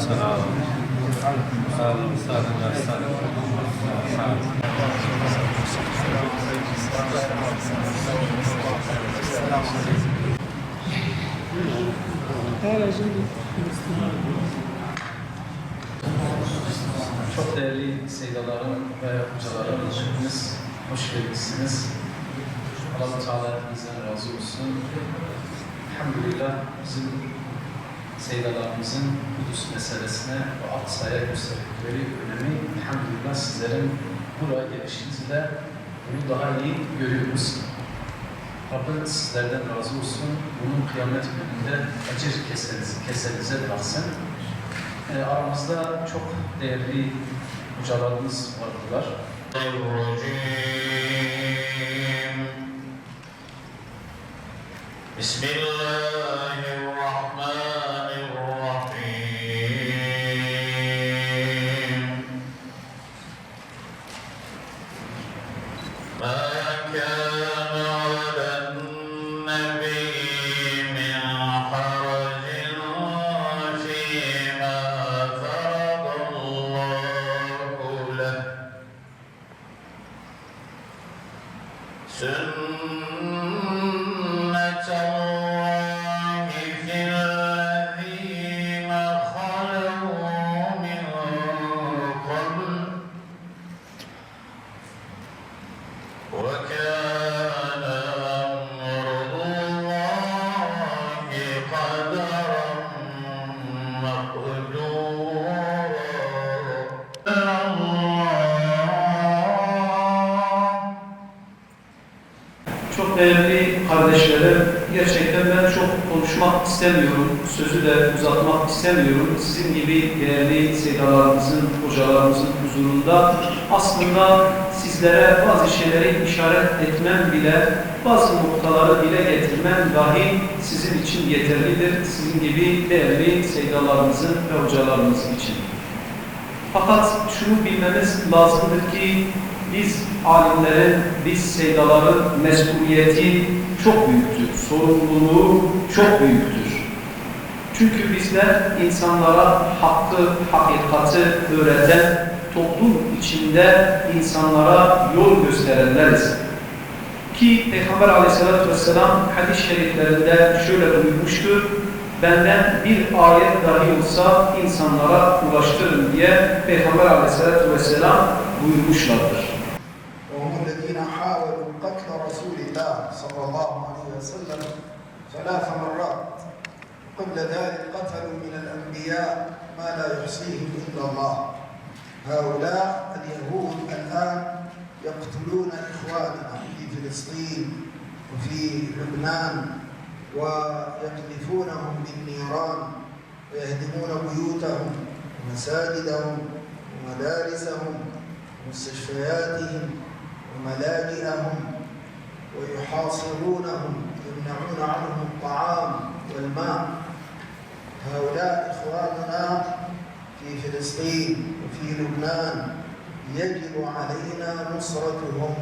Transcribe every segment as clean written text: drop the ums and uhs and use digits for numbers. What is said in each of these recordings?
السلام. أهلا وسهلا Çok değerli seydalarım ve hocalarım, hepiniz hoş geldiniz. Allah-u Teala hepinizden razı olsun. Elhamdülillah bizim seydalarımızın Kudüs meselesine ve Aksa'ya gösterdikleri önemi elhamdülillah sizlerin buraya gelişinizle bunu daha iyi görüyoruz. Rabbim sizlerden razı olsun. Bunun kıyamet gününde acır kesenize bıraksın. Aramızda çok değerli hocalarımız vardılar. Bismillahirrahmanirrahim. Ma kana alan nebiyyi min haracin fîmâ faradallahu leh. Sünnetallahi fillezîne halû min qabl ve kâne emrullâhi kaderen makdûrâ. Çok değerli kardeşlerim, gerçekten ben çok konuşmak istemiyorum, sözü de uzatmak istemiyorum. Sizin gibi değerli seydalarımızın, hocalarımızın huzurunda aslında sizlere bazı şeyleri işaret etmem bile, bazı noktaları dile getirmem dahi sizin için yeterlidir. Sizin gibi değerli seydalarımızın ve hocalarımız için. Fakat şunu bilmemiz lazımdır ki biz alimlerin, biz seydaların mesuliyeti çok büyüktür, sorumluluğu çok büyüktür. Çünkü bizler insanlara hakkı, hakikati öğreten, toplum içinde insanlara yol gösterenleriz. Ki Peygamber Aleyhisselatü Vesselam hadis-i şeriflerinde şöyle buyurmuştur: benden bir ayet dahi olsa insanlara ulaştırın diye Peygamber Aleyhisselatü Vesselam buyurmuşlardır. وهم الذين حاولوا قتل رسول الله صلى الله عليه وسلم 3 مرات. قبل ذلك قتلوا من الأنبياء ما لا يحصيهم إلا الله. هؤلاء اليهود الآن يقتلون إخواننا في فلسطين وفي لبنان ويقذفونهم بالنيران ويهدمون بيوتهم ومساجدهم ومدارسهم ومستشفياتهم وملاجئهم ويحاصرونهم يمنعون عنهم الطعام والماء. هؤلاء إخواننا في فلسطين وفي لبنان يجب علينا نصرتهم،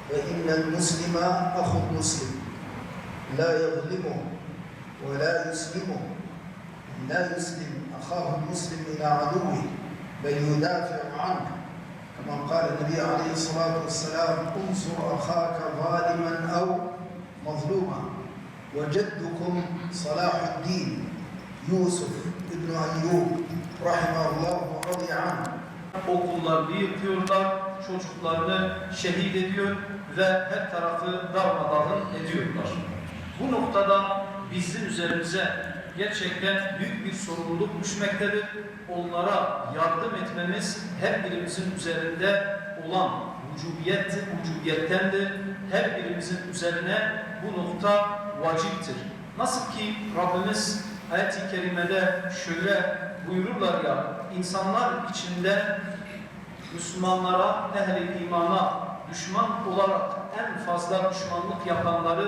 فإن المسلم أخو المسلم لا يظلمه ولا يسلمه، لا يسلم أخاه المسلم إلى عدوه بل يدافع عنه، كما قال النبي عليه الصلاة والسلام: انصر أخاك ظالما أو مظلوما. وجدكم صلاح الدين يوسف ابن أيوب رحمه الله ورضي عنه. Okullarını yıkıyorlar, çocuklarını şehit ediyor ve her tarafı darmadağın ediyorlar. Bu noktada bizim üzerimize gerçekten büyük bir sorumluluk düşmektedir. Onlara yardım etmemiz her birimizin üzerinde olan vücubiyettendir. Her birimizin üzerine bu nokta vaciptir. Nasıl ki Rabbimiz ayet-i kerimede şöyle buyururlar ya: insanlar içinde Müslümanlara, ehli imana düşman olarak en fazla düşmanlık yapanları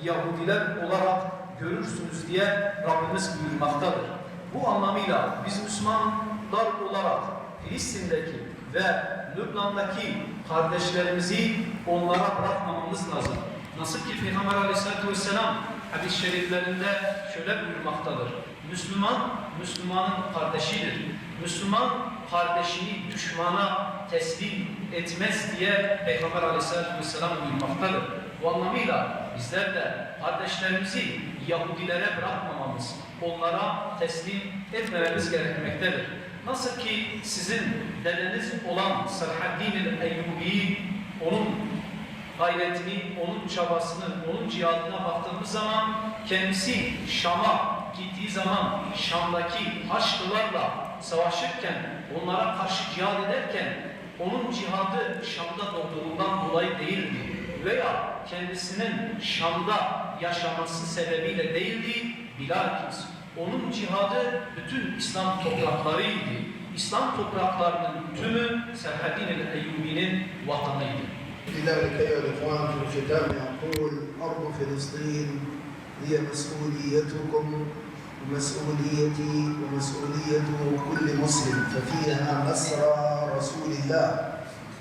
Yahudiler olarak görürsünüz diye Rabbimiz buyurmaktadır. Bu anlamıyla biz Müslümanlar olarak Filistin'deki ve Lübnan'daki kardeşlerimizi onlara bırakmamamız lazım. Nasıl ki Peygamber Aleyhisselatü Vesselam hadis-i şeriflerinde şöyle buyurmaktadır. Müslüman, Müslümanın kardeşidir. Müslüman kardeşini düşmana teslim etmez diye Peygamber Aleyhisselatü Vesselam buyurmaktadır. Bu anlamıyla bizler de kardeşlerimizi Yahudilere bırakmamamız, onlara teslim etmememiz gerekmektedir. Nasıl ki sizin dedeniz olan Selahaddin el-Eyyubi'yi, onun gayretini, onun çabasını, onun cihadına baktığımız zaman kendisi Şam'a gittiği zaman Şam'daki Haçlılarla savaşırken, onlara karşı cihad ederken onun cihadı Şam'da doğduğundan dolayı değildi veya kendisinin Şam'da yaşaması sebebiyle değildi, bilakis onun cihadı bütün İslam topraklarıydı. İslam topraklarının tümü Selahaddin el-Eyyubi'nin vatanıydı. لذلك أيها الإخوان في الختام يقول أرض فلسطين هي مسؤوليتكم ومسؤوليتي ومسؤولية كل مسلم ففيها مسرى رسول الله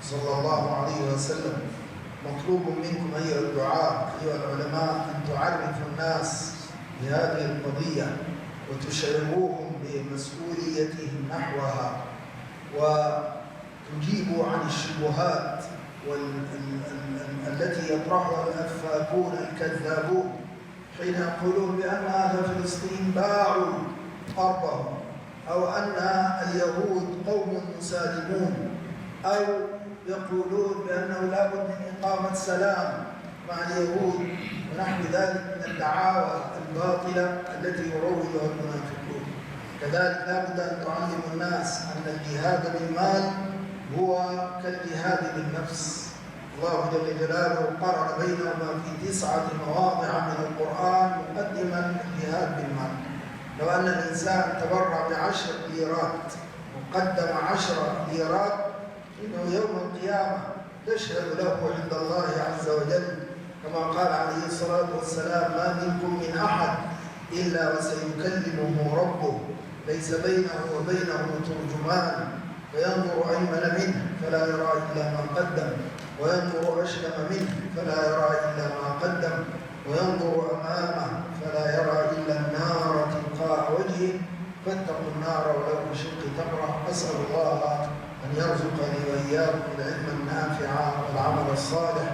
صلى الله عليه وسلم مطلوب منكم أيها الدعاة أيها العلماء أن تعرفوا الناس بهذه القضية وتشعروهم بمسؤوليتهم نحوها وتجيبوا عن الشبهات التي يطرحها الأفاكون الكذابون حين يقولون بأن أهل فلسطين باعوا أرضهم أو أن اليهود قوم مسالمون أو يقولون بأنه لا بد من إقامة سلام مع اليهود ونحو ذلك من الدعاوى الباطلة التي يروجها المنافقون. كذلك لا بد أن تعلم الناس أن الجهاد بالمال هو كالجهاد بالنفس. الله جل جلاله قرن بينهما في 9 مواضع من القرآن مقدما الجهاد بالمال. لو أن الإنسان تبرع ب10 ليرات وقدم 10 ليرات إنه يوم القيامة تشهد له عند الله عز وجل كما قال عليه الصلاة والسلام: ما منكم من أحد إلا وسيكلمه ربه ليس بينه وبينه ترجمان فينظر أيمن منه فلا يرى إلا ما قدم وينظر أشأم منه فلا يرى إلا ما قدم وينظر أمامه فلا يرى إلا النار تلقاء وجهه فاتقوا النار ولو بشق تمرة. أسأل الله أن يرزقني وإياكم العلم النافع والعمل الصالح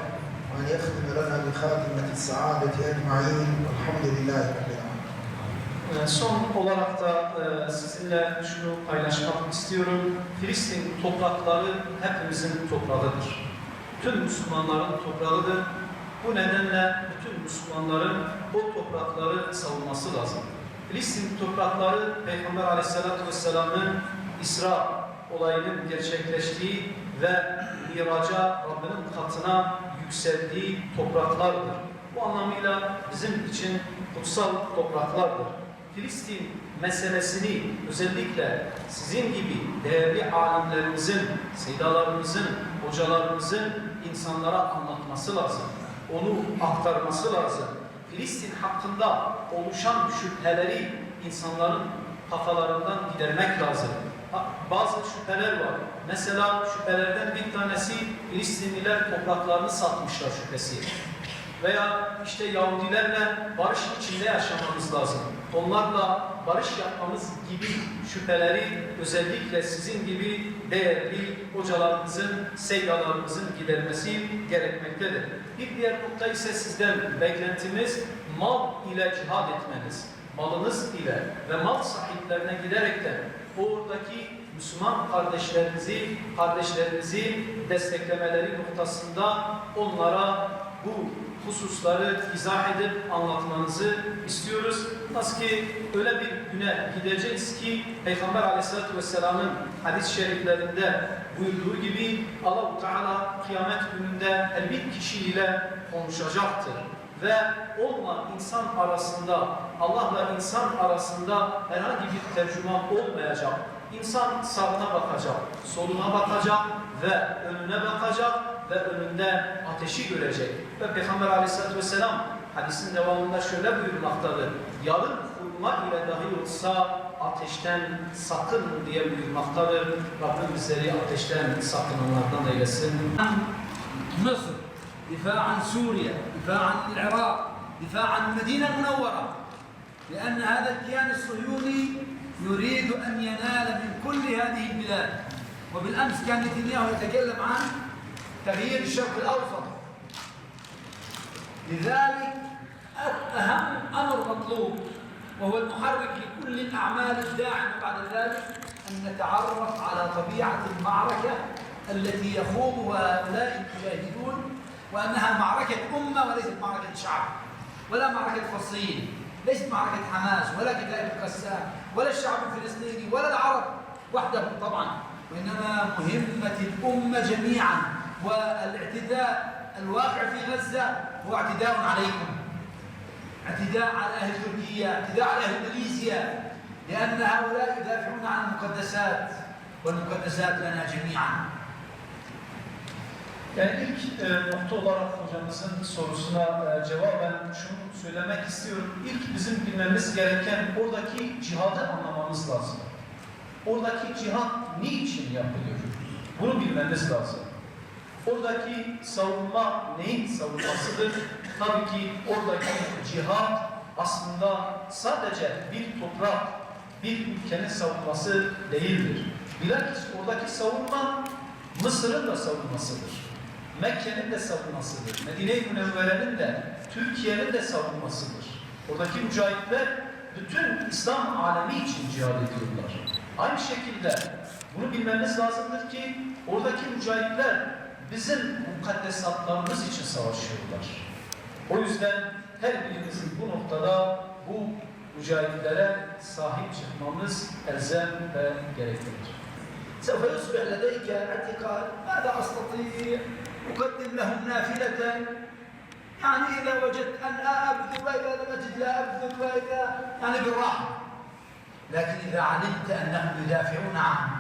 وأن يختم لنا بخاتمة السعادة أجمعين والحمد لله رب العالمين. Son olarak da sizinle şunu paylaşmak istiyorum. Filistin toprakları hepimizin toprağıdır. Tüm Müslümanların toprağıdır. Bu nedenle bütün Müslümanların o toprakları savunması lazım. Filistin toprakları Peygamber Aleyhisselatü Vesselam'ın İsra olayının gerçekleştiği ve miraca Rabbinin katına yükseldiği topraklardır. Bu anlamıyla bizim için kutsal topraklardır. Filistin meselesini özellikle sizin gibi değerli alimlerimizin, seydalarımızın, hocalarımızın insanlara anlatması lazım. Onu aktarması lazım. Filistin hakkında oluşan şüpheleri insanların kafalarından gidermek lazım. Bazı şüpheler var. Mesela şüphelerden bir tanesi Filistinliler topraklarını satmışlar şüphesi. Veya işte Yahudilerle barış içinde yaşamamız lazım. Onlarla barış yapmamız gibi şüpheleri özellikle sizin gibi değerli hocalarımızın, seydalarımızın gidermesi gerekmektedir. Bir diğer nokta ise sizden beklentimiz mal ile cihad etmeniz. Malınız ile ve mal sahiplerine giderekten oradaki Müslüman kardeşlerinizi desteklemeleri noktasında onlara bu hususları izah edip anlatmanızı istiyoruz. Nasıl ki öyle bir güne gideceğiz ki Peygamber Aleyhisselatü Vesselam'ın hadis-i şeriflerinde buyurduğu gibi Allah-u Teala kıyamet gününde her bir kişiyle konuşacaktır. Ve onunla insan arasında, Allah'la insan arasında herhangi bir tercüman olmayacak. İnsan sağına bakacak, soluna bakacak ve önüne bakacak ve önünde ateşi görecek. Ve Peygamber Aleyhisselatü Vesselam hadisin devamında şöyle buyurmaktadır: yarın hurma ile dahi olsa ateşten sakın diye buyurmaktadır. Rabbim bizleri ateşten sakınanlardan eylesin. مصر، دفاع عن سوريا، دفاع عن العراق، دفاع عن المدينة المنورة، لأن هذا الكيان الصهيوني يريد أن ينال من كل هذه البلاد. وبالأمس كان نتنياهو يتكلم عن تغيير الشرق الأوسط. لذلك أهم أمر مطلوب وهو المحرك لكل الأعمال الداعمة بعد ذلك أن نتعرف على طبيعة المعركة التي يخوضها هؤلاء المجاهدون، وأنها معركة أمة وليست معركة شعب ولا معركة فصيل، ليست معركة حماس ولا كتائب القسام ولا الشعب الفلسطيني ولا العرب وحدهم طبعا، وإنما مهمة الأمة جميعا. والاعتداء الواقع في غزة هو اعتداء عليكم، اعتداء على أهل تركيا، اعتداء على أهل ماليزيا، لأن هؤلاء يدافعون عن المقدسات والمقدسات لنا جميعا. Yani ilk nokta olarak hocamızın sorusuna cevaben şunu söylemek istiyorum. İlk bizim bilmemiz gereken oradaki cihadı anlamamız lazım. Oradaki cihat niçin yapılıyor? Bunu bilmemiz lazım. Oradaki savunma neyin savunmasıdır? Tabii ki oradaki cihat aslında sadece bir toprak, bir ülkenin savunması değildir. Bilakis oradaki savunma Mısır'ın da savunmasıdır. Mekke'nin de savunmasıdır. Medine-i Münevvere'nin de, Türkiye'nin de savunmasıdır. Oradaki mücahitler bütün İslam alemi için cihad ediyorlar. Aynı şekilde bunu bilmemiz lazımdır ki oradaki mücahitler bizim mukaddesatlarımız için savaşıyorlar. O yüzden her birimizin bu noktada bu mücahitlere sahip çıkmamız elzem ve gereklidir. سوف يصبح لديك اعتقاد ماذا أستطيع أقدم لهم نافلة، يعني إذا وجدت أن أبذل وإذا لم أجد لا أبذل وإذا يعني بالراحة. لكن إذا علمت أنهم يدافعون عنك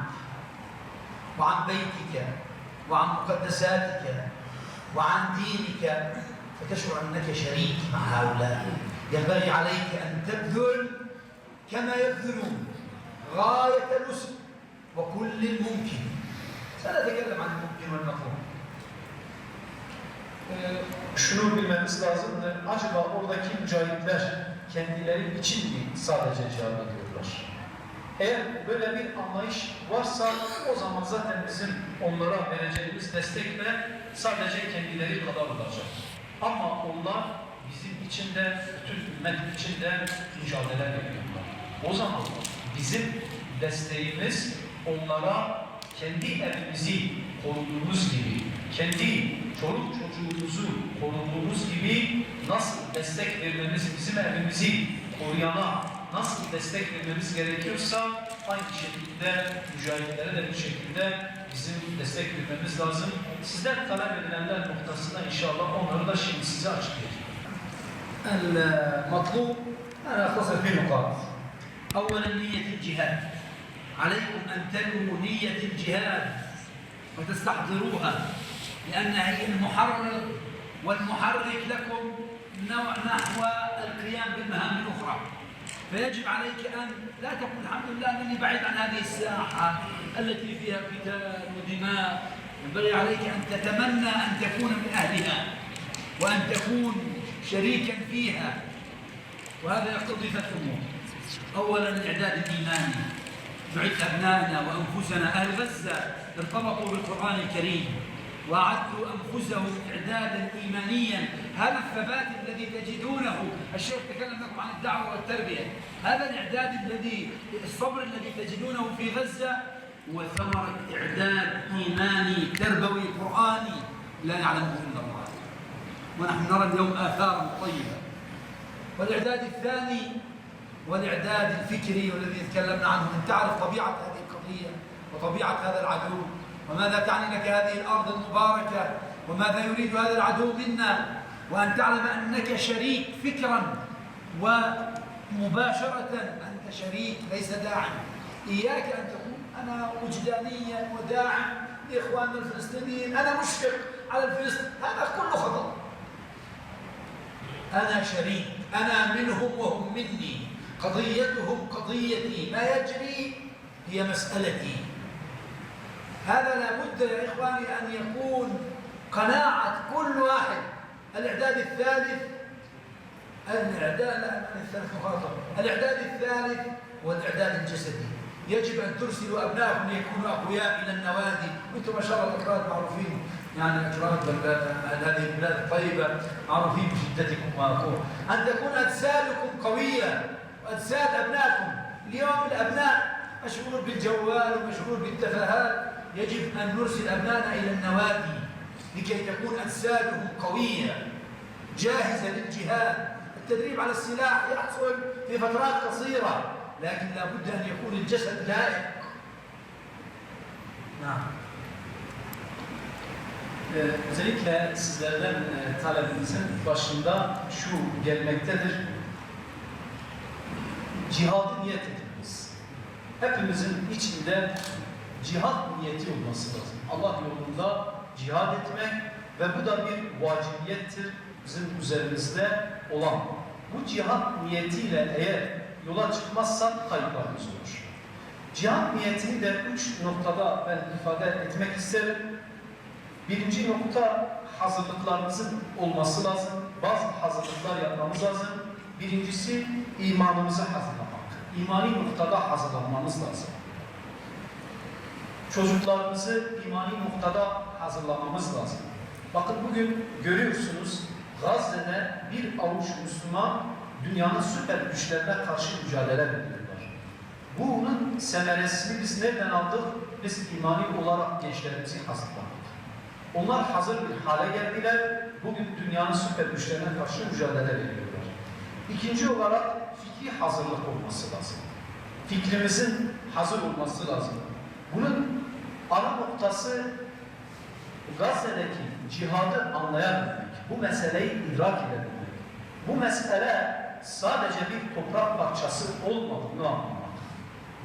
وعن بيتك وعن مقدساتك وعن دينك فتشعر أنك شريك مع هؤلاء. ينبغي عليك أن تبذل كما يبذلون غاية الوسع وكل الممكن. سنتكلم عن الممكن والمفهوم. Şunu bilmemiz lazımdır. Acaba oradaki mücahitler kendileri için mi sadece cihad ediyorlar? Eğer böyle bir anlayış varsa o zaman zaten bizim onlara vereceğimiz destekle sadece kendileri kadar olacak. Ama onlar bizim için de, bütün ümmet için de mücadele veriyorlar. O zaman bizim desteğimiz onlara kendi evimizi koruduğumuz gibi, kendi çoluk çocuğumuzu koruduğumuz gibi nasıl destek vermemiz, bizim evimizi koruyana nasıl destek vermemiz gerekiyorsa aynı şekilde mücahitlere de bu şekilde bizim destek vermemiz lazım. Sizden talep edilenler noktasında inşallah onları da şimdi size açıklayacağım. المطلوب أنا أختصر في نقاط. أولا نية الجهاد. عليكم أن تنووا نية الجهاد وتستحضروها، لأنها هي المحرر والمحرك لكم نحو القيام بالمهام الأخرى. فيجب عليك أن لا تقول الحمد لله أنني بعيد عن هذه الساحة التي فيها قتال ودماء. ينبغي عليك أن تتمنى أن تكون من أهلها وأن تكون شريكا فيها، وهذا يقتضي ثلاث أمور. أولا الإعداد الإيماني، نعد أبنائنا وأنفسنا. أهل غزة ارتبطوا بالقرآن الكريم وأعدوا أنفسهم إعدادا إيمانيا. هذا الثبات الذي تجدونه، الشيخ تكلم لكم عن الدعوة والتربية، هذا الإعداد الذي الصبر الذي تجدونه في غزة هو ثمرة إعداد إيماني تربوي قرآني لا يعلمه إلا الله، ونحن نرى اليوم آثارا طيبة. والإعداد الثاني والإعداد الفكري والذي تكلمنا عنه، أن تعرف طبيعة هذه القضية وطبيعة هذا العدو، وماذا تعني لك هذه الأرض المباركة، وماذا يريد هذا العدو منا، وأن تعلم أنك شريك فكرا ومباشرة، أنت شريك ليس داعم. إياك أن تقول أنا وجدانيا وداعم لإخواننا الفلسطينيين، أنا مشفق على الفلسطينيين، هذا كله خطأ. أنا شريك، أنا منهم وهم مني، قضيتهم قضيتي، ما يجري هي مسألتي. هذا لابد يا إخواني أن يكون قناعة كل واحد. الإعداد الثالث الإعداد الثالث مخاطر. الإعداد الثالث هو الإعداد الجسدي. يجب أن ترسلوا أبنائكم ليكونوا أقوياء إلى النوادي. وأنتم ما شاء الله الأكراد معروفين، يعني الأكراد هذه البلاد الطيبة معروفين بشدتكم وقوة. أن تكون أجسادكم قوية وأجساد أبنائكم. اليوم الأبناء مشغول بالجوال ومشغول بالتفاهات. يجب أن نرسل أبنائنا إلى النوادي لكي تكون أجسادهم قوية جاهزة للجهاد. التدريب على السلاح يحصل في فترات قصيرة، لكن لا بد أن يكون الجسد لائق. نعم. Özellikle sizlerden talebimizin başında şu gelmektedir. Cihadı niyet ediniz. Hepimizin içinde cihat niyeti olması lazım. Allah yolunda cihad etmek ve bu da bir vacibiyettir bizim üzerimizde olan. Bu cihat niyetiyle eğer yola çıkmazsak kayıplarımız olur. Cihat niyetini de 3 noktada ben ifade etmek isterim. Birinci nokta, hazırlıklarımızın olması lazım. Bazı hazırlıklar yapmamız lazım. Birincisi, imanımızı hazırlamak. İmani noktada hazırlanmamız lazım. Çocuklarımızı imani noktada hazırlamamız lazım. Bakın bugün görüyorsunuz, Gazze'de bir avuç Müslüman dünyanın süper güçlerine karşı mücadele ediyorlar. Bunun semeresini biz nereden aldık? Biz imani olarak gençlerimizi hazırladık. Onlar hazır bir hale geldiler. Bugün dünyanın süper güçlerine karşı mücadele ediyorlar. İkinci olarak fikri hazırlık olması lazım. Fikrimizin hazır olması lazım. Bunun ana noktası Gazze'deki cihadı anlayabilmek. Bu meseleyi idrak edebilmek. Bu mesele sadece bir toprak parçası olmadığını anlamak.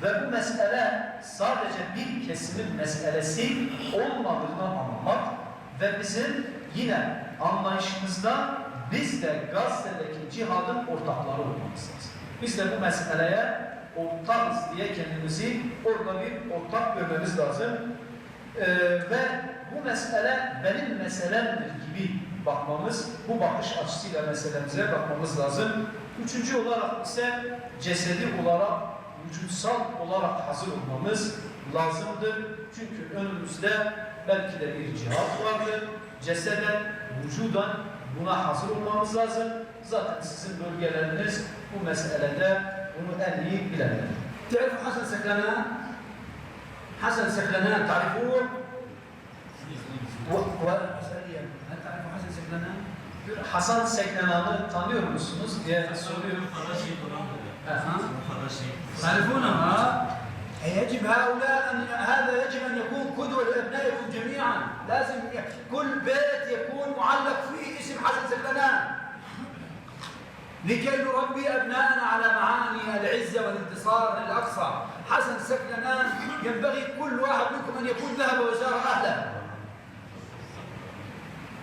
Ve bu mesele sadece bir kesimin meselesi olmadığını anlamak ve bizim yine anlayışımızda biz de Gazze'deki cihadın ortakları olmamız lazım. Biz de bu meseleye ortakız diye kendimizi orada bir ortak görmemiz lazım. Ve bu mesele benim meselemdir gibi bakmamız, bu bakış açısıyla meselemize bakmamız lazım. Üçüncü olarak ise cesedi olarak, vücutsal olarak hazır olmamız lazımdır. Çünkü önümüzde belki de bir cihat vardır. Ceseden, vücudan buna hazır olmamız lazım. Zaten sizin bölgeleriniz bu meselede bunu en iyi bilenler. تعرف حسن سكلان؟ حسن سكلان تعرفوه؟ هل تعرفوا حسن سكلان؟ Hasan Seklenan'ı tanıyor musunuz diye soruyorum. تعرفونه؟ يجب هؤلاء هذا يجب ان يكون قدوه لابنائكم جميعا. لازم كل بيت يكون معلق فيه اسم حسن سكلان لكي نربي ابنائنا على معاني العزه والانتصار للاقصى. حسن سكلان ينبغي كل واحد منكم ان يكون ذهب وزار اهله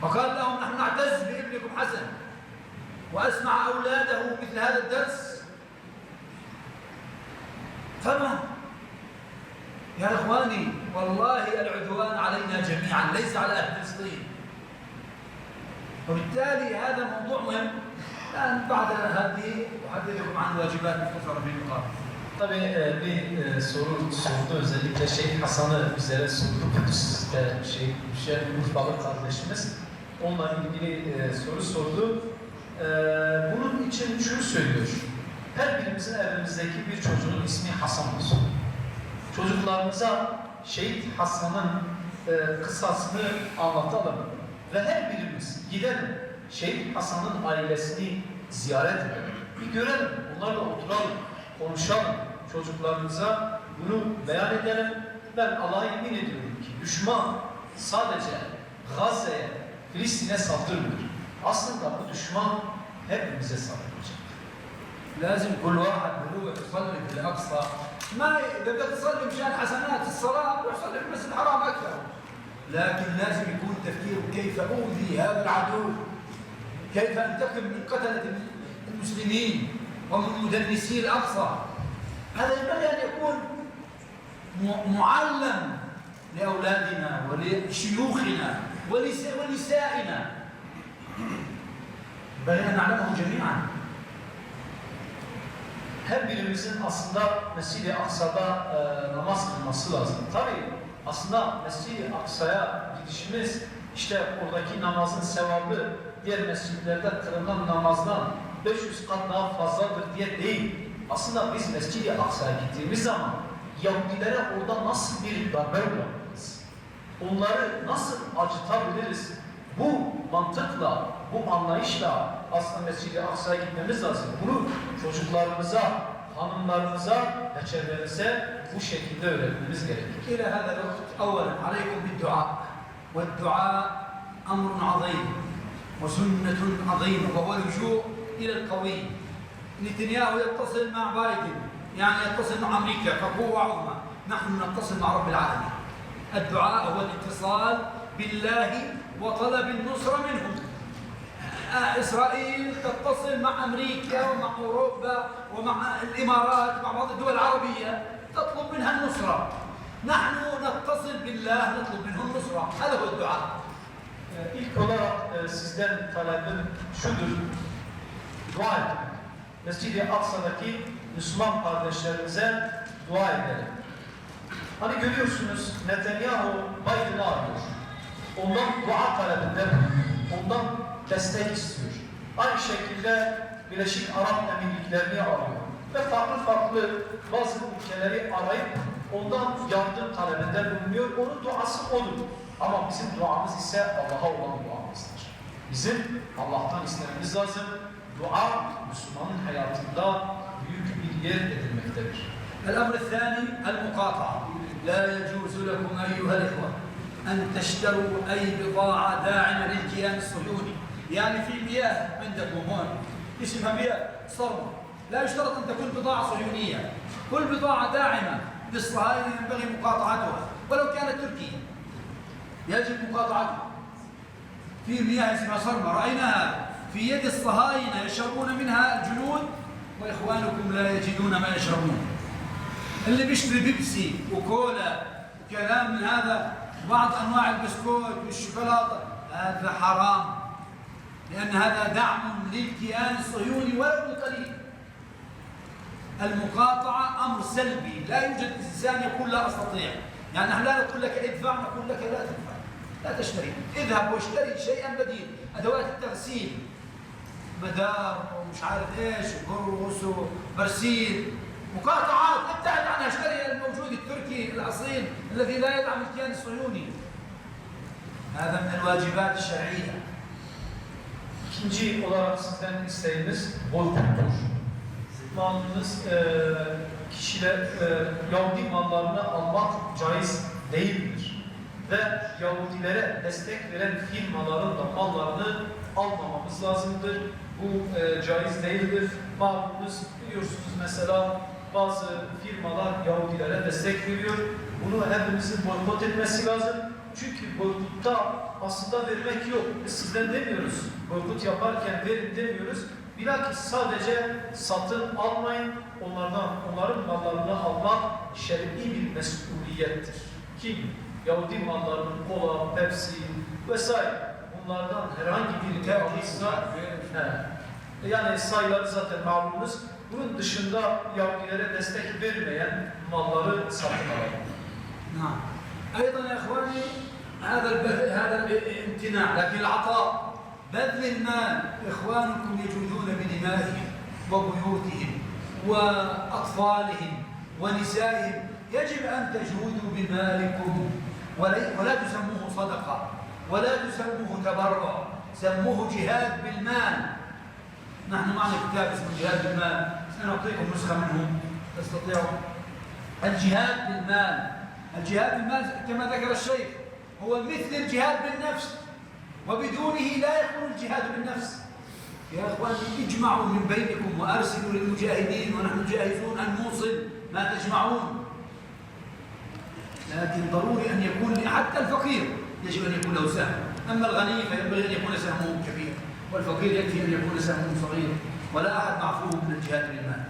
وقال لهم نحن نعتز بابنكم حسن واسمع اولاده مثل هذا الدرس. فما يا اخواني والله العدوان علينا جميعا ليس على اهل فلسطين. وبالتالي هذا موضوع مهم. الان بعد هذه احدثكم عن واجبات مختصره في النقاط. Tabii bir soru sordu, özellikle Hasan'ı bizlere sordu. Kudüs'te Urfalı kardeşimiz. Onunla ilgili soru sordu. Bunun için şunu söylüyor. Her birimizin evimizdeki bir çocuğun ismi Hasan olsun. Çocuklarımıza Şehit Hasan'ın kıssasını anlatalım. Ve her birimiz gidelim. Şehit Hasan'ın ailesini ziyaret edelim. Bir görelim, onlarla oturalım, konuşalım. Çocuklarımıza bunu beyan edelim. Ben Allah'a yemin ediyorum ki düşman sadece Gazze'ye, Filistin'e saldırmıyor. Aslında bu düşman hepimize saldıracak. لازم كل واحد بيروح يصلي في الاقصى. ما اذا بدك تصلي مشان حسنات الصلاه روح صلي في المسجد الحرام اكثر. لكن لازم يكون تفكير كيف اوذي هذا العدو؟ كيف انتقم من قتله المسلمين ومن مدنسي الاقصى؟ هذا ينبغي ان يكون معلم لاولادنا ولشيوخنا ونسائنا. ينبغي ان نعلمه جميعا. her birimizin aslında Mescid-i Aksa'da namaz kılması lazım. Tabii aslında Mescid-i Aksa'ya gidişimiz işte oradaki namazın sevabı diğer mescitlerde kılınan namazdan 500 kat daha fazladır diye değil. Aslında biz Mescid-i Aksa'ya gittiğimiz zaman Yahudilere orada nasıl bir darbe yapabiliriz? Onları nasıl acıtabiliriz? Bu mantıkla, bu anlayışla aslında Mescid-i Aksa'ya gitmemiz lazım. Bunu çocuklarımıza, hanımlarımıza ve çevremize bu şekilde öğretmemiz gerekir. إلى هذا الوقت أولا عليكم بالدعاء والدعاء أمر عظيم وسنة عظيمة وهو اللجوء إلى القوي. نتنياهو يتصل مع بايدن يعني يتصل مع أمريكا كقوة عظمى، نحن نتصل مع رب العالمين. الدعاء هو الاتصال بالله وطلب النصرة منهم. إسرائيل تتصل مع أمريكا ومع أوروبا ومع الإمارات ومع بعض الدول العربية تطلب منها النصرة. نحن نتصل بالله نطلب منه النصرة. هذا هو الدعاء. İlk olarak sizden talebim şudur, dua edin. Mescid-i Aksa'daki Müslüman kardeşlerimize dua edelim. Hani görüyorsunuz Netanyahu Biden'ı arıyor. Ondan dua talebinde, ondan destek istiyor. Aynı şekilde Birleşik Arap Emirlikleri'ni arıyor. Ve farklı bazı ülkeleri arayıp ondan yardım talebinde bulunuyor. Onun duası odur. Ama bizim duamız ise Allah'a olan duamızdır. Bizim Allah'tan istememiz lazım. Dua Müslümanın hayatında büyük bir yer edilmektedir. الأمر الثاني المقاطعة. لا يجوز لكم أيها الإخوة أن تشتروا أي بضاعة داعمة للكيان الصهيوني. يعني في مياه عندكم هون اسمها مياه صرمة، لا يشترط أن تكون بضاعة صهيونية. كل بضاعة داعمة للصهاينة ينبغي مقاطعتها ولو كانت تركية. يجب مقاطعتها. في مياه اسمها صرمة رأيناها في يد الصهاينة يشربون منها الجنود وإخوانكم لا يجدون ما يشربون. اللي بيشتري بيبسي وكولا وكلام من هذا بعض أنواع البسكوت والشوكولاتة هذا حرام، لأن هذا دعم للكيان الصهيوني ولو بالقليل. المقاطعة أمر سلبي، لا يوجد إنسان يقول لا أستطيع. يعني نحن لا نقول لك ادفع، نقول لك لا تدفع، لا تشتري. اذهب واشتري شيئا بديل، أدوات التغسيل، مدار ومش عارف ايش وقرص وبرسيل، مقاطعات ابتعد عنها، اشتري الموجود التركي الأصيل الذي لا يدعم الكيان الصهيوني. هذا من الواجبات الشرعية. İkinci olarak sizden isteğimiz boykottur. Malınız kişiler Yahudi mallarını almak caiz değildir. Ve Yahudilere destek veren firmaların da mallarını almamamız lazımdır. Bu caiz değildir. Malınız biliyorsunuz mesela bazı firmalar Yahudilere destek veriyor. Bunu hepimizin boykot etmesi lazım. Çünkü boykutta aslında vermek yok. Biz sizden demiyoruz. Boykot yaparken verin demiyoruz. Bilakis sadece satın almayın. Onların mallarını almak şer'i bir mesuliyettir. Kim? Yahudi mallarının kola, Pepsi vesaire. Bunlardan herhangi birini alırsa yani sayıları zaten malumunuz. Bunun dışında Yahudilere destek vermeyen malları satın alalım. نعم. أيضا يا إخواني هذا الامتناع، لكن العطاء بذل المال. إخوانكم يجودون بدمائهم وبيوتهم وأطفالهم ونسائهم، يجب أن تجودوا بمالكم ولا تسموه صدقة ولا تسموه تبرع، سموه جهاد بالمال. نحن معنا كتاب اسمه جهاد بالمال، سنعطيكم نسخة منه تستطيعوا. الجهاد بالمال، الجهاد بالمال كما ذكر الشيخ هو مثل الجهاد بالنفس، وبدونه لا يكون الجهاد بالنفس. يا اخواني اجمعوا من بينكم وارسلوا للمجاهدين ونحن جاهزون ان نوصل ما تجمعون. لكن ضروري ان يكون حتى الفقير يجب ان يكون له سهم، اما الغني فينبغي ان يكون سهمه كبير، والفقير يكفي ان يكون سهمه صغير، ولا احد معفو من الجهاد بالمال.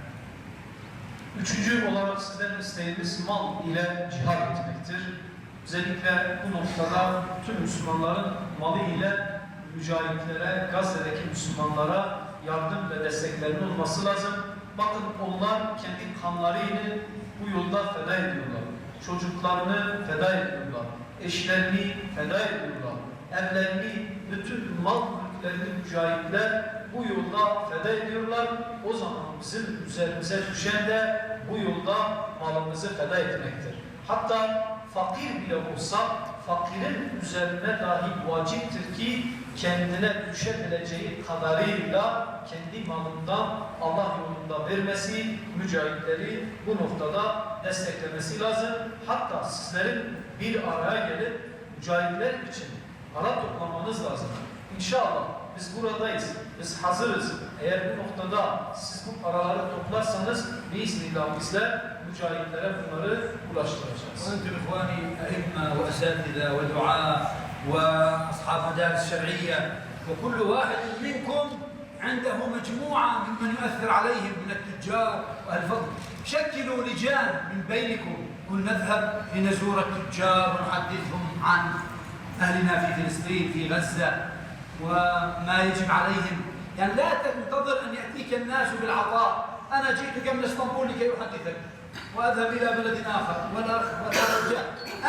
Üçüncü olarak sizden isteğimiz mal ile cihad etmektir. Özellikle bu noktada tüm Müslümanların malı ile mücahitlere, Gazze'deki Müslümanlara yardım ve desteklerinin olması lazım. bakın onlar kendi kanlarını bu yolda feda ediyorlar. Çocuklarını feda ediyorlar. Eşlerini feda ediyorlar. Evlerini, bütün mal mülklerini mücahitler bu yolda feda ediyorlar. O zaman bizim üzerimize düşen de bu yolda malımızı feda etmektir. Hatta fakir bile olsa fakirin üzerine dahi vaciptir ki kendine düşebileceği kadarıyla kendi malından Allah yolunda vermesi, mücahitleri bu noktada desteklemesi lazım. Hatta sizlerin bir araya gelip mücahitler için para toplamanız lazım. İnşallah biz buradayız, biz hazırız. Eğer bu noktada siz bu paraları toplarsanız biiznillah bizler mücahitlere bunları ulaştıracağız. وأنتم إخواني أئمة وأساتذة ودعاء وأصحاب مدارس شرعية وكل واحد منكم عنده مجموعة ممن يؤثر عليهم من التجار وأهل الفضل. شكلوا لجان من بينكم كل نذهب لنزور التجار ونحدثهم عن أهلنا في فلسطين في غزة وما يجب عليهم. يعني لا تنتظر أن يأتيك الناس بالعطاء. أنا جئتك من اسطنبول لكي أحدثك وأذهب إلى بلد آخر وترجع.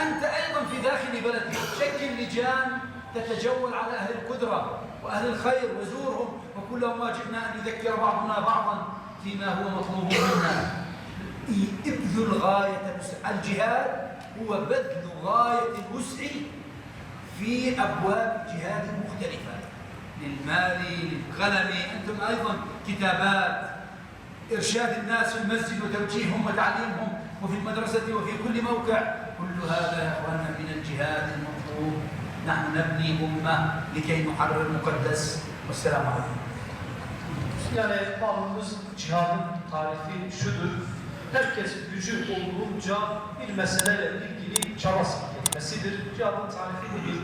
أنت أيضا في داخل بلدك شكل لجان تتجول على أهل القدرة وأهل الخير وزورهم وقل لهم واجبنا أن يذكر بعضنا بعضا فيما هو مطلوب منا. ابذل غاية الجهاد هو بذل غاية الوسع في أبواب الجهاد المختلفة للمال للقلم. أنتم أيضا كتابات إرشاد الناس في المسجد وتوجيههم وتعليمهم وفي المدرسة وفي كل موقع. كل هذا يا أخواننا من الجهاد المطلوب. نحن نبني أمة لكي نحرر المقدس. والسلام عليكم. Yani malımız cihadın tarifi şudur. Herkes gücü olduğunca bir meseleyle ilgili çaba sarf etmesidir. Cihadın tarifi budur.